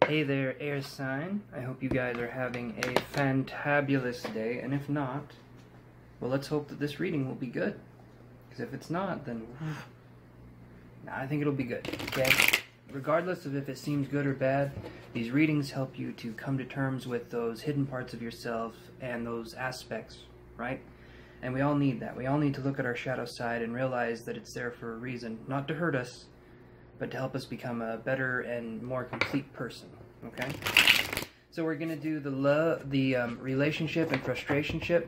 Hey there, air sign. I hope you guys are having a fantabulous day, and if not, well, let's hope that this reading will be good. Because if it's not, then I think it'll be good, okay? Regardless of if it seems good or bad, these readings help you to come to terms with those hidden parts of yourself and those aspects, right? And we all need that. We all need to look at our shadow side and realize that it's there for a reason, not to hurt us, but to help us become a better and more complete person, okay? So we're going to do the relationship and frustrationship,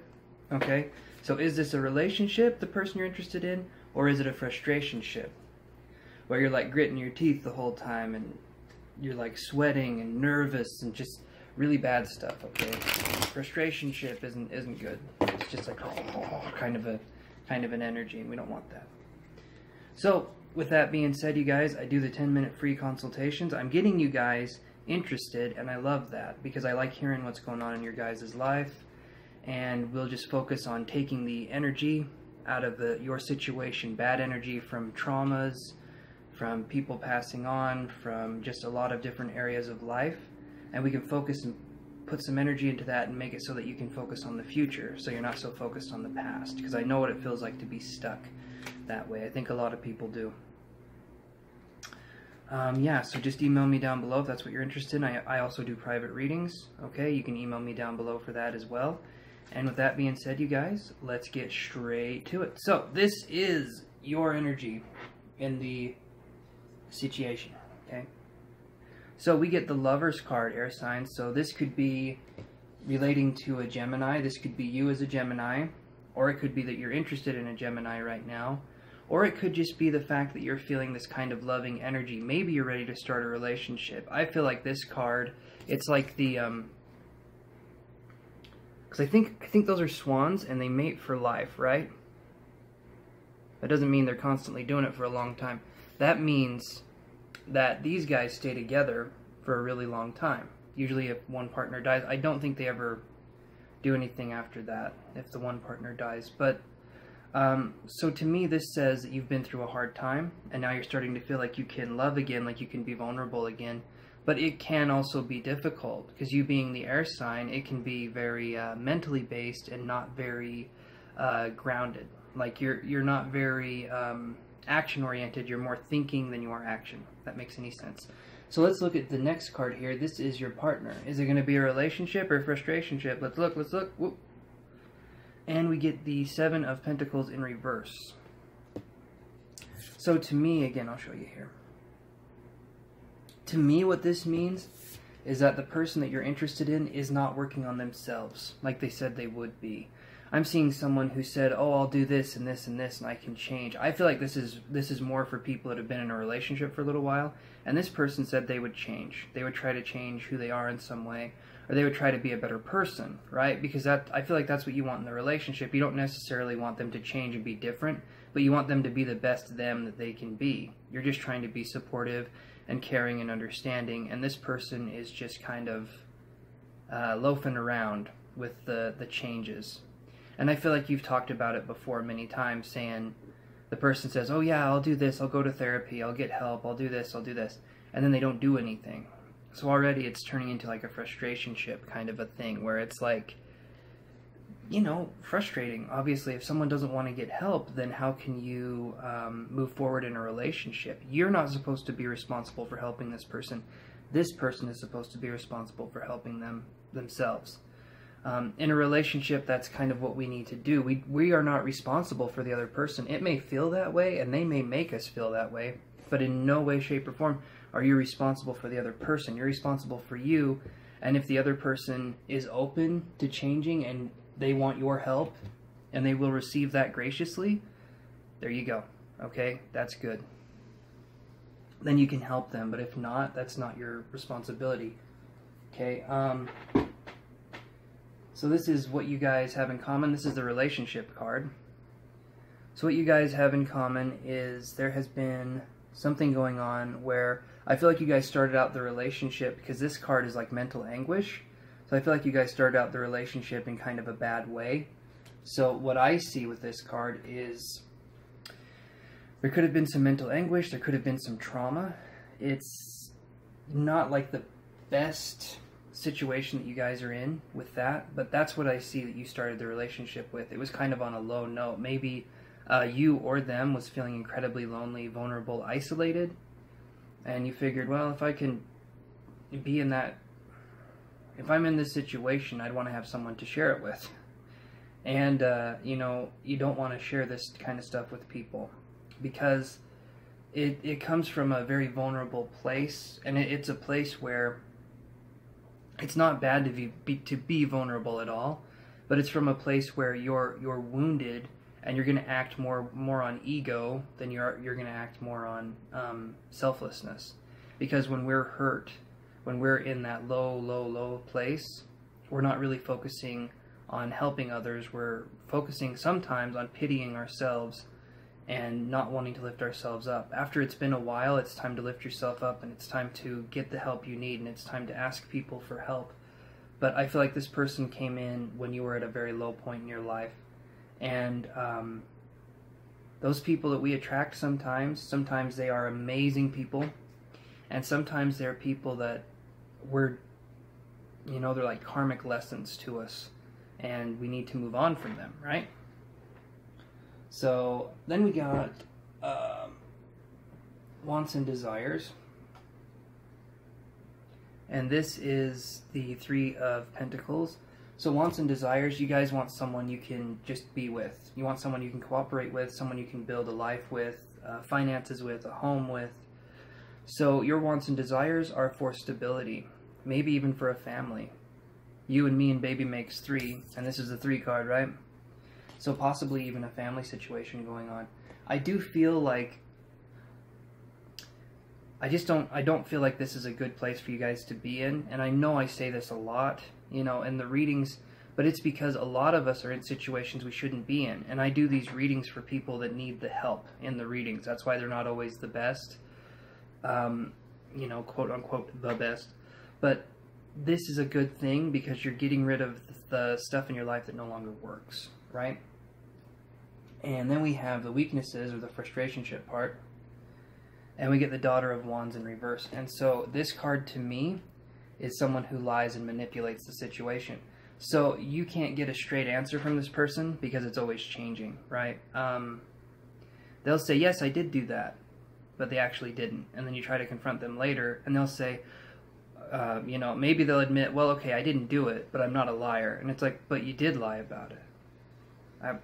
okay? So is this a relationship, the person you're interested in, or is it a frustrationship? Where you're like gritting your teeth the whole time and you're like sweating and nervous and just really bad stuff, okay? Frustrationship isn't good. It's just like kind of an energy, and we don't want that. So with that being said, you guys, I do the 10-minute free consultations. I'm getting you guys interested, and I love that because I like hearing what's going on in your guys' life, and we'll just focus on taking the energy out of your situation, bad energy from traumas, from people passing on, from just a lot of different areas of life, and we can focus and put some energy into that and make it so that you can focus on the future, so you're not so focused on the past, because I know what it feels like to be stuck that way. I think a lot of people do. Yeah, so just email me down below if that's what you're interested in. I also do private readings, okay? You can email me down below for that as well. And with that being said, you guys, let's get straight to it. So this is your energy in the situation, okay? So we get the Lover's card, air signs. So this could be relating to a Gemini. This could be you as a Gemini, or it could be that you're interested in a Gemini right now, or it could just be the fact that you're feeling this kind of loving energy. Maybe you're ready to start a relationship. I feel like this card, it's like the because I think those are swans and they mate for life, right? That doesn't mean they're constantly doing it for a long time. That means that these guys stay together for a really long time. Usually if one partner dies, I don't think they ever do anything after that if the one partner dies. But so to me, this says that you've been through a hard time, and now you're starting to feel like you can love again, like you can be vulnerable again. But it can also be difficult, because you being the air sign, it can be very mentally based and not very grounded. Like you're not very action oriented. You're more thinking than you are action, if that makes any sense. So let's look at the next card here. This is your partner. Is it going to be a relationship or a frustrationship? Let's look. Whoop. And we get the Seven of Pentacles in reverse. So to me, again, I'll show you here. To me, what this means is that the person that you're interested in is not working on themselves like they said they would be. I'm seeing someone who said, oh, I'll do this and this and this and I can change. I feel like this is more for people that have been in a relationship for a little while, and this person said they would change. They would try to change who they are in some way, or they would try to be a better person, right? Because I feel like that's what you want in the relationship. You don't necessarily want them to change and be different, but you want them to be the best them that they can be. You're just trying to be supportive and caring and understanding, and this person is just kind of loafing around with the changes. And I feel like you've talked about it before many times, saying the person says, oh yeah, I'll do this, I'll go to therapy, I'll get help, I'll do this, and then they don't do anything. So already it's turning into like a frustrationship kind of a thing, where it's like, you know, frustrating. Obviously, if someone doesn't want to get help, then how can you move forward in a relationship? You're not supposed to be responsible for helping this person. This person is supposed to be responsible for helping themselves. In a relationship, that's kind of what we need to do. We are not responsible for the other person. It may feel that way, and they may make us feel that way, but in no way, shape, or form are you responsible for the other person. You're responsible for you, and if the other person is open to changing and they want your help, and they will receive that graciously, there you go, okay? That's good. Then you can help them, but if not, that's not your responsibility, okay? So this is what you guys have in common. This is the relationship card. So what you guys have in common is there has been something going on where I feel like you guys started out the relationship, because this card is like mental anguish. So I feel like you guys started out the relationship in kind of a bad way. So what I see with this card is there could have been some mental anguish. There could have been some trauma. It's not like the best situation that you guys are in with that, but that's what I see that you started the relationship with. It was kind of on a low note. Maybe you or them was feeling incredibly lonely, vulnerable, isolated, and you figured, well, if I can be in that, if I'm in this situation, I'd want to have someone to share it with. And, you know, you don't want to share this kind of stuff with people because it comes from a very vulnerable place, and it's a place where it's not bad to be vulnerable at all, but it's from a place where you're wounded and you're going to act more on ego than you're going to act more on selflessness. Because when we're hurt, when we're in that low place, we're not really focusing on helping others. We're focusing sometimes on pitying ourselves and not wanting to lift ourselves up. After it's been a while, it's time to lift yourself up, and it's time to get the help you need, and it's time to ask people for help. But I feel like this person came in when you were at a very low point in your life, and those people that we attract sometimes they are amazing people, and sometimes they're people that they're like karmic lessons to us, and we need to move on from them, right? So then we got wants and desires, and this is the Three of Pentacles. So wants and desires, you guys want someone you can just be with. You want someone you can cooperate with, someone you can build a life with, finances with, a home with. So your wants and desires are for stability, maybe even for a family. You and me and baby makes three, and this is the 3 card, right? So possibly even a family situation going on. I do feel like I don't feel like this is a good place for you guys to be in, and I know I say this a lot, you know, in the readings, but it's because a lot of us are in situations we shouldn't be in, and I do these readings for people that need the help in the readings. That's why they're not always the best, you know, quote unquote the best, but this is a good thing because you're getting rid of the stuff in your life that no longer works, right? And then we have the weaknesses, or the frustrationship part, and we get the Daughter of Wands in reverse. And so this card to me is someone who lies and manipulates the situation. So you can't get a straight answer from this person because it's always changing, right? They'll say, yes, I did do that, but they actually didn't. And then you try to confront them later, and they'll say, you know, maybe they'll admit, well, okay, I didn't do it, but I'm not a liar. And it's like, but you did lie about it.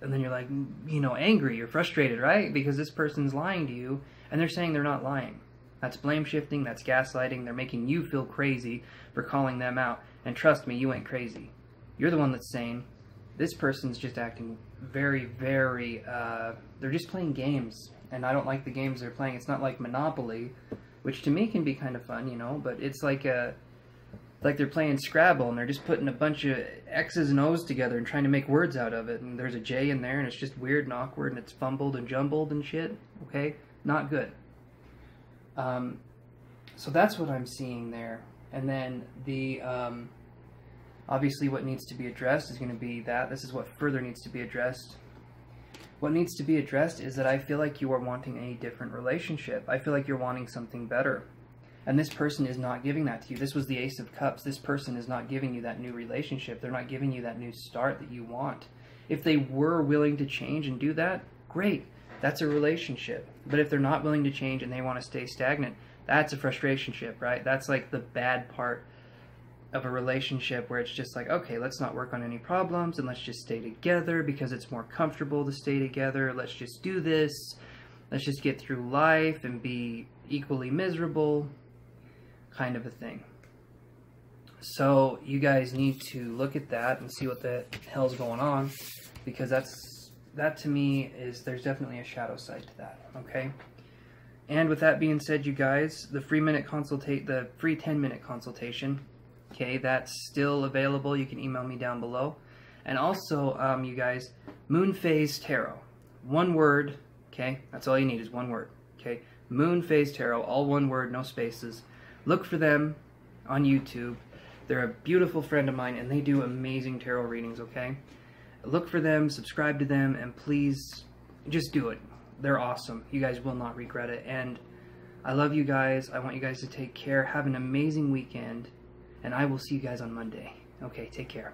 And then you're like, you know, angry, you're frustrated, right? Because this person's lying to you, and they're saying they're not lying. That's blame shifting, that's gaslighting. They're making you feel crazy for calling them out. And trust me, you ain't crazy. You're the one that's sane. This person's just acting very, very, they're just playing games. And I don't like the games they're playing. It's not like Monopoly, which to me can be kind of fun, you know, but it's like they're playing Scrabble, and they're just putting a bunch of X's and O's together and trying to make words out of it, and there's a J in there, and it's just weird and awkward, and it's fumbled and jumbled and shit, okay? Not good. So that's what I'm seeing there. And then the, obviously what needs to be addressed is going to be that. This is what further needs to be addressed. What needs to be addressed is that I feel like you are wanting a different relationship. I feel like you're wanting something better. And this person is not giving that to you. This was the Ace of Cups. This person is not giving you that new relationship. They're not giving you that new start that you want. If they were willing to change and do that, great. That's a relationship. But if they're not willing to change and they want to stay stagnant, that's a frustrationship, right? That's like the bad part of a relationship where it's just like, okay, let's not work on any problems and let's just stay together because it's more comfortable to stay together. Let's just do this. Let's just get through life and be equally miserable, kind of a thing. So you guys need to look at that and see what the hell's going on, because that to me is, there's definitely a shadow side to that, okay? And with that being said, you guys, the free 10-minute consultation, okay, that's still available. You can email me down below. And also, you guys, Moon Phase Tarot, one word, okay? That's all you need is one word, okay? Moon Phase Tarot, all one word, no spaces. Look for them on YouTube. They're a beautiful friend of mine, and they do amazing tarot readings, okay? Look for them, subscribe to them, and please just do it. They're awesome. You guys will not regret it. And I love you guys. I want you guys to take care. Have an amazing weekend. And I will see you guys on Monday. Okay, take care.